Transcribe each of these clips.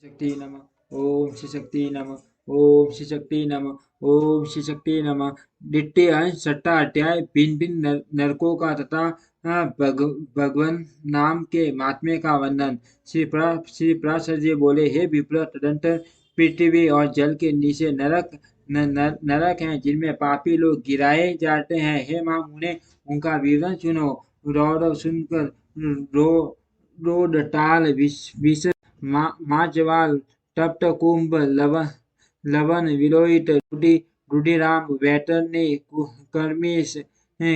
शक्ति नमः। ओम श्री शक्ति नमः। ओम श्री शक्ति नमः। ओम श्री शक्ति नमः। द्वितीय अंश छठा अध्याय भिन्न भिन्न नरकों का तथा भगवान नाम के महात्म्य का वर्णन। श्री पराशर जी बोले, हे विप्र, तदंतर पृथ्वी और जल के नीचे नरक हैं जिनमें पापी लोग गिराए जाते हैं। हे महामुने, उनका विवरण सुनो। रौरव सुनकर रो रोडटाल विष माजवाल तप्त कुंभ लवन विलोहित रुधिराम वैतरणी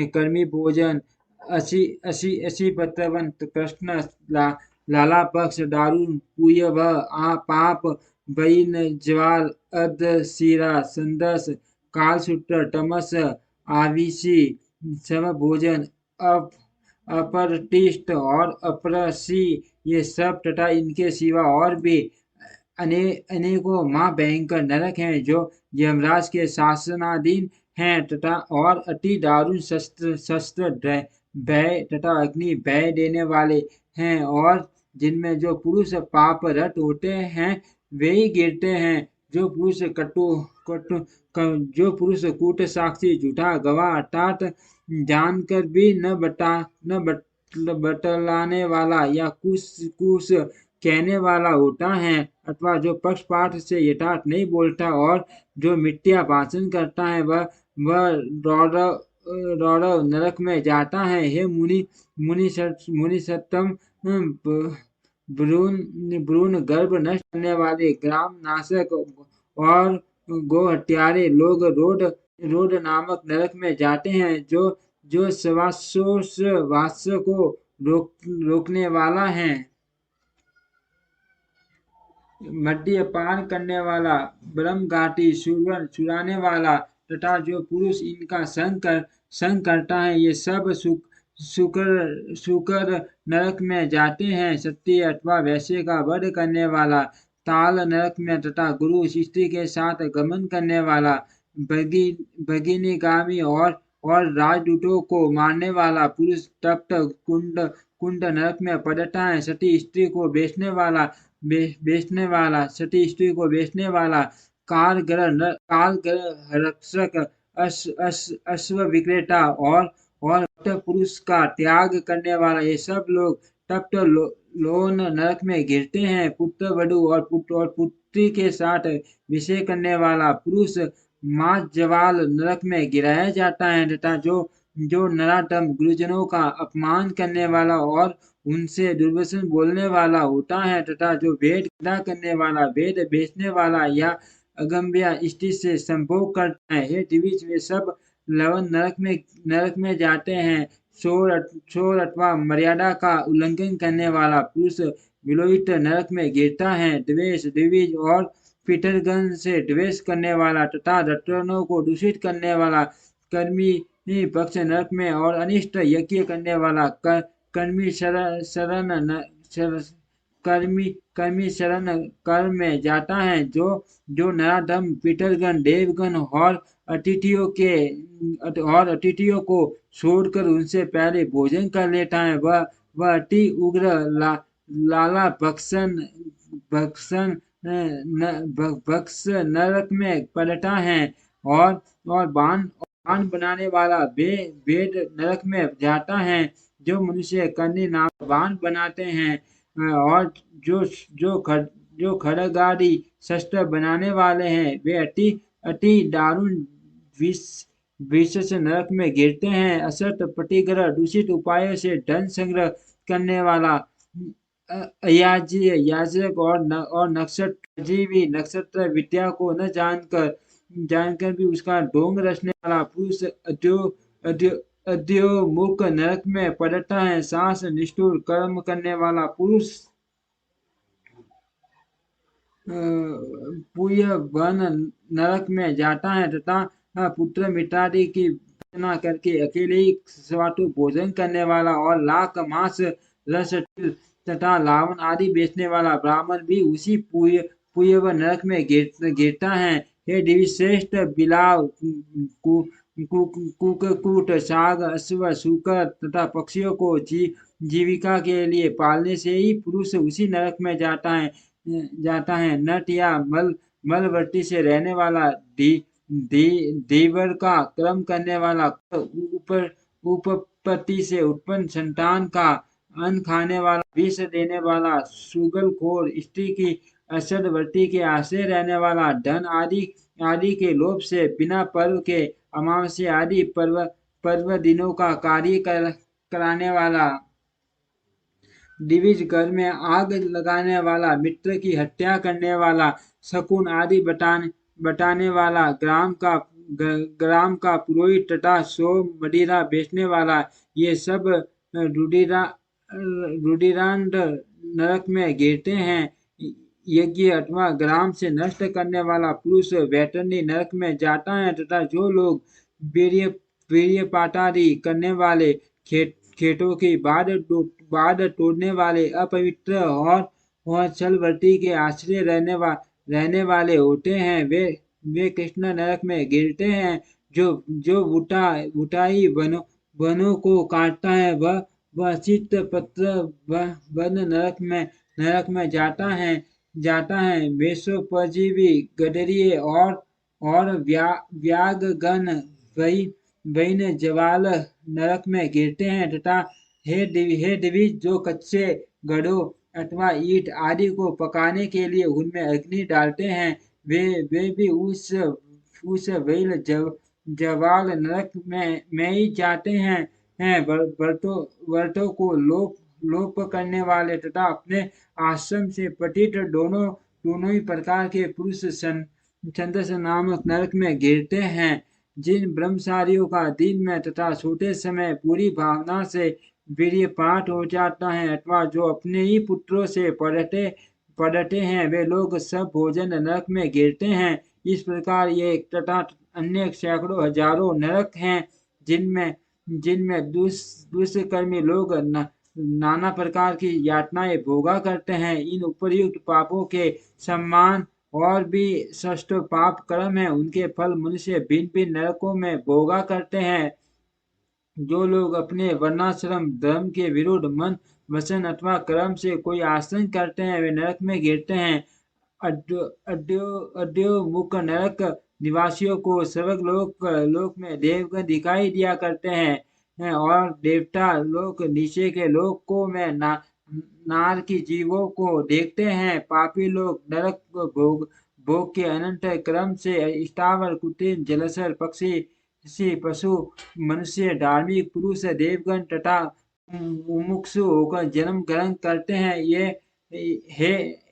कर्मी भोजन असी पत्रवंत कृष्ण लाला पक्ष दारुण पूयभ पाप बैन ज्वाल अध सीरा संदस कालसूत्र तमस आविषि सम भोजन अपरटिष्ट और अपरसी, ये सब तथा इनके सिवा और भी अनेकों महाभयंकर नरक हैं जो यमराज के शासनाधीन हैं तथा और अति दारुण शस्त्र भय तथा अग्नि भय देने वाले हैं, और जिनमें जो पुरुष पाप रत होते हैं वे ही गिरते हैं। जो पुरुष कूट साक्षी झूठा गवाह अर्थात जानकर भी न बतलाने वाला या कुछ कहने वाला होता है, अथवा जो पक्षपात से यथार्थ नहीं बोलता और जो मिथ्या भाषण करता है, वह रौरव नरक में जाता है। हे मुनि सत्तम, भ्रूण गर्भ नष्ट करने वाले ग्राम नाशक और गो हत्यारे लोग रोड नामक नरक में जाते हैं, जो श्वासोच्छ्वास को रोकने वाला है। मद्यपान करने वाला, ब्रह्मघाटी, चुराने वाला तथा जो पुरुष इनका संग करता है, ये सब शुकर नरक में जाते हैं। सत्य अथवा वैश्य का वध करने वाला, ताल नरक में तथा गुरु शिष्टि के साथ गमन करने वाला, भगिनीगामी और राजदूतों को मारने वाला पुरुष तप्त कुंड नरक में पड़ता है। सती स्त्री को बेचने वाला, सती स्त्री को बेचने वाला, कालग्रह रक्षक, अश्व विक्रेता और पुरुष का त्याग करने वाला, ये सब लोग तप्त लोन नरक में गिरते हैं। पुत्र वधु और पुत्री के साथ विषय करने वाला पुरुष माजवाल नरक में गिराया जाता है, तथा जो नराधम गुरुजनों का अपमान करने वाला और उनसे दुर्वचन बोलने वाला होता है, तथा जो वेद करने वाला, वेद बेचने वाला या अगम्य स्त्री से संभोग करता है, हे दिविज, वे सब लवन नरक में जाते हैं। चोर अथवा मर्यादा का उल्लंघन करने वाला पुरुष विलोहित नरक में गिरता है। द्वेष, दिविज और पीतरगण से द्वेष करने वाला तथा रत्नों को दूषित करने वाला कर्मी पक्ष नरक में, और अनिष्ट यज्ञ करने वाला कर्मी शरण कर्म में जाता है। जो नराधम पितरगण, देवगण और अतिथियों को छोड़कर उनसे पहले भोजन कर लेता है, वह अति उग्र लाला भक्ष नरक में पड़ता है। और बाण बनाने वाला वेद नरक में जाता है। जो मनुष्य कन्या नाम बाण बनाते हैं और जो खड्गादि शस्त्र बनाने वाले हैं, वे अति दारुण विष से नरक में गिरते हैं। असत प्रतिग्रह, दूषित उपायों से धन संग्रह करने वाला याजक और नक्षत्र विद्या को न जानकर भी उसका ढोंग रचने वाला पुरुष अद्योमुख नरक में पड़ता है। सांस निष्ठुर कर्म करने वाला पुरुष पुय वन नरक में जाता है, तथा पुत्र मित्रादि की प्रार्थना करके अकेले ही स्वातु भोजन करने वाला और लाख मांस रस तथा लावन आदि बेचने वाला ब्राह्मण भी उसी पुयव नरक में गिरता है। हे देवी श्रेष्ठ, बिलाव, कुक्कुट, साग, अश्व, सूकर तथा पक्षियों को जीविका के लिए पालने से ही पुरुष उसी नरक में जाता है। जाता है। नट या मलवर्ती से रहने वाला धीवर का क्रम करने वाला ऊपर उपपत्ति से उत्पन्न संतान का अन्न खाने वाला विष देने वाला शुगलखोर स्त्री की असदवर्ती के आश्रय रहने वाला धन आदि के लोभ से बिना पर्व के अमावस्या आदि पर्व दिनों का कार्य कराने वाला द्विज घर में आग लगाने वाला मित्र की हत्या करने वाला शकुन आदि बताने वाला ग्राम का पुरोहित तथा सोम मदिरा बेचने वाला ये सब रुधिरांड नरक में गिरते हैं। यज्ञ अथवा ग्राम से नष्ट करने वाला पुरुष वैतरणी नरक में जाता है तथा जो लोग वीर्य पाटादि करने वाले खेतों की बाढ़ तोड़ने वाले अपवित्र और छलवर्ती के आश्रय रहने वाले होते हैं वे कृष्ण नरक में गिरते हैं। जो बुटाई वनों को काटता है वह चित्त पत्र वन नरक में जाता है। वेशोपजीवी गडरिये और व्यागगण वही जवाल नरक में गिरते हैं तथा हे द्विज जो कच्चे गढ़ों अथवा ईंट आदि को पकाने के लिए उनमें अग्नि डालते हैं वे भी उस वैल जवाल नरक में ही जाते हैं। व्रतों को लोप करने वाले तथा अपने आश्रम से पतित दोनों ही प्रकार के पुरुष छंदस नामक नरक में गिरते हैं। जिन ब्रह्मचारियों का दिन में तथा छोटे समय पूरी भावना से वीर्यपात हो जाता है अथवा जो अपने ही पुत्रों से पढ़ते हैं वे लोग सब भोजन नरक में गिरते हैं। इस प्रकार ये तथा अन्य सैकड़ों हजारों नरक हैं जिनमें दुष्कर्मी लोग नाना प्रकार की यातनाएं भोगा करते हैं। इन उपर्युक्त पापों के सम्मान और भी षष्ठ पाप कर्म है उनके फल मनुष्य भिन्न भिन्न नरकों में भोगा करते हैं। जो लोग अपने वर्णाश्रम धर्म के विरुद्ध मन वचन अथवा कर्म से कोई आचरण करते हैं वे नरक में गिरते हैं। अद्योमुख नरक निवासियों को स्वर्ग लोक में देवगण दिखाई दिया करते हैं और देवता लोग नीचे के लोकों में नार की जीवों को देखते हैं। पापी लोग नरक भोग के अनंत क्रम से स्थावर कुटिल जलचर पक्षी पशु मनुष्य धार्मिक पुरुष देवगण तथा मुमुक्षु होकर जन्म ग्रहण करते हैं। ये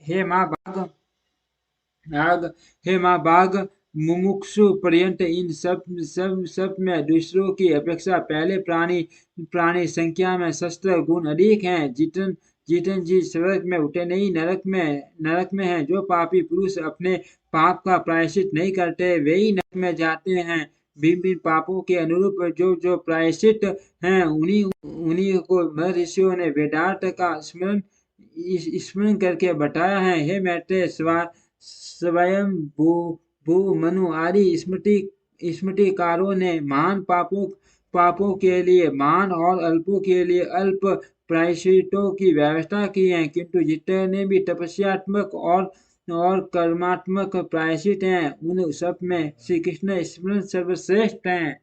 हे माँ बाघ मुमुक्षु पर्यंत इन सब में दूसरों की अपेक्षा पहले प्राणी संख्या में शस्त्र गुण अधिक हैं। जितन जी स्वर्ग में उठे नहीं नरक में है। जो पापी पुरुष अपने पाप का प्रायश्चित नहीं करते वे ही नरक में जाते हैं। भिन्न पापों के अनुरूप जो प्रायश्चित हैं उन्हीं को ऋषियों ने वेदांत का स्मरण करके बताया है। हे मैत्रेय स्वयं भू मनु आदि स्मृतिकारों ने महान पापों के लिए महान और अल्पों के लिए अल्प प्रायश्चितों की व्यवस्था की है किंतु जितने भी तपस्यात्मक और कर्मात्मक प्रायश्चित हैं उन सब में श्री कृष्ण स्मरण सर्वश्रेष्ठ हैं।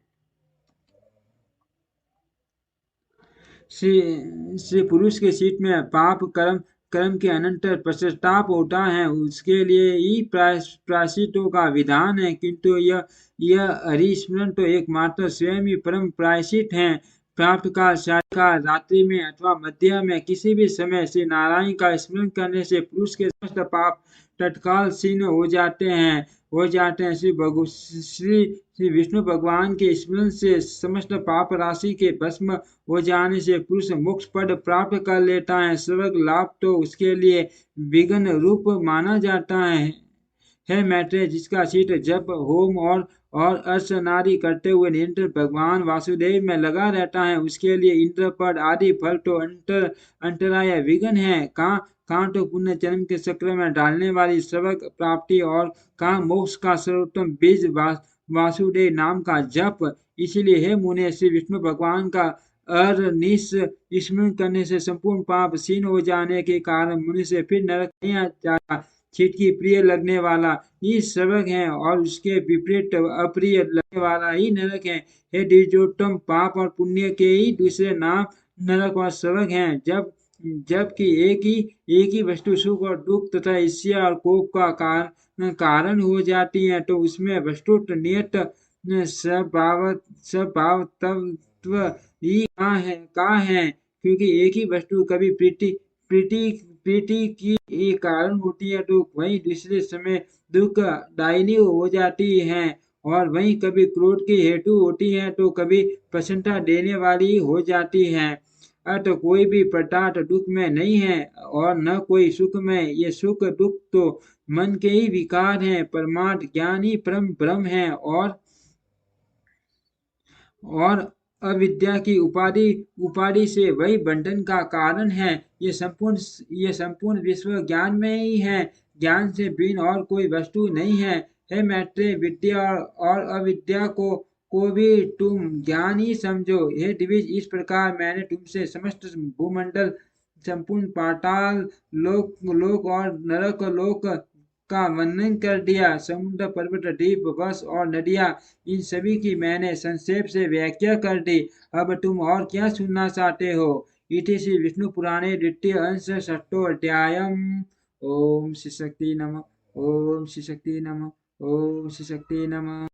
श्री पुरुष के सीट में पाप कर्म के अनंतर पश्चाताप होता है उसके लिए ही प्रायश्चितों का विधान है किंतु यह हरिस्मरण तो एकमात्र स्वयं ही परम प्रायश्चित है। प्राप्त का रात्रि में अथवा मध्य में किसी भी समय श्री नारायण का स्मरण करने से पुरुष के समस्त पाप तत्काल क्षीण हो जाते हैं। श्री विष्णु भगवान के स्मरण से समस्त पाप राशि के भस्म हो जाने से पुरुष मोक्ष पद प्राप्त कर लेता है। स्वर्ग लाभ तो उसके लिए विघ्न रूप माना जाता है मैत्रेय जिसका चित्त जप होम और अर्चनादि करते हुए निरंतर भगवान वासुदेव में लगा रहता है उसके लिए इंद्र पद आदि फल तो अंतराय विघ्न है। कहाँ तो पुण्य जन्म के चक्र में डालने वाली स्वर्ग प्राप्ति और कहाँ मोक्ष का सर्वोत्तम बीज वासुदेव नाम का जप। इसीलिए हे मुने श्री विष्णु भगवान का अरनिश स्मरण करने से संपूर्ण पाप क्षीण हो जाने के कारण मनुष्य फिर नरक नहीं जाता। छिटकी प्रिय लगने वाला ही स्वर्ग है और उसके विपरीत अप्रिय लगने वाला ही नरक है। हे द्विजोत्तम, पाप और पुण्य के ही दूसरे नाम नरक और स्वर्ग हैं। जबकि एक ही वस्तु सुख और दुख तथा ईर्ष्या और कोप का कारण हो जाती है, तो उसमें वस्तुतः नियत स्वभाव तत्व ही कहाँ है, क्योंकि एक ही वस्तु कभी प्रीति प्रीति की एक कारण होती है तो वहीं दूसरे समय दुख दायिनी हो जाती है, और वहीं कभी क्रोध की हेतु होती है तो कभी प्रसन्नता देने वाली हो जाती है। अतः कोई भी पदार्थ दुख में नहीं है और न कोई सुख में। ये सुख दुख तो मन के ही विकार हैं। परमार्थ ज्ञान ही परम ब्रह्म है, और अविद्या की उपाधि उपाधि से वही बंधन का कारण है। ये संपूर्ण विश्व ज्ञान में ही है। ज्ञान से भिन्न और कोई वस्तु नहीं है। हे मैत्रेय, विद्या और अविद्या को भी तुम ज्ञान ही समझो। हे द्विज, इस प्रकार मैंने तुमसे समस्त भूमंडल, संपूर्ण पाताल लोक लोक और नरक लोक का वर्णन कर दिया। समुद्र, पर्वत, द्वीप, वर्ष और नदियां, इन सभी की मैंने संक्षेप से व्याख्या कर दी। अब तुम और क्या सुनना चाहते हो? इति श्री विष्णु पुराणे द्वितीय अंश षष्ठो अध्यायम। ओम श्री शक्ति नमः। ओम श्री शक्ति नमः। ओम श्री शक्ति नमः।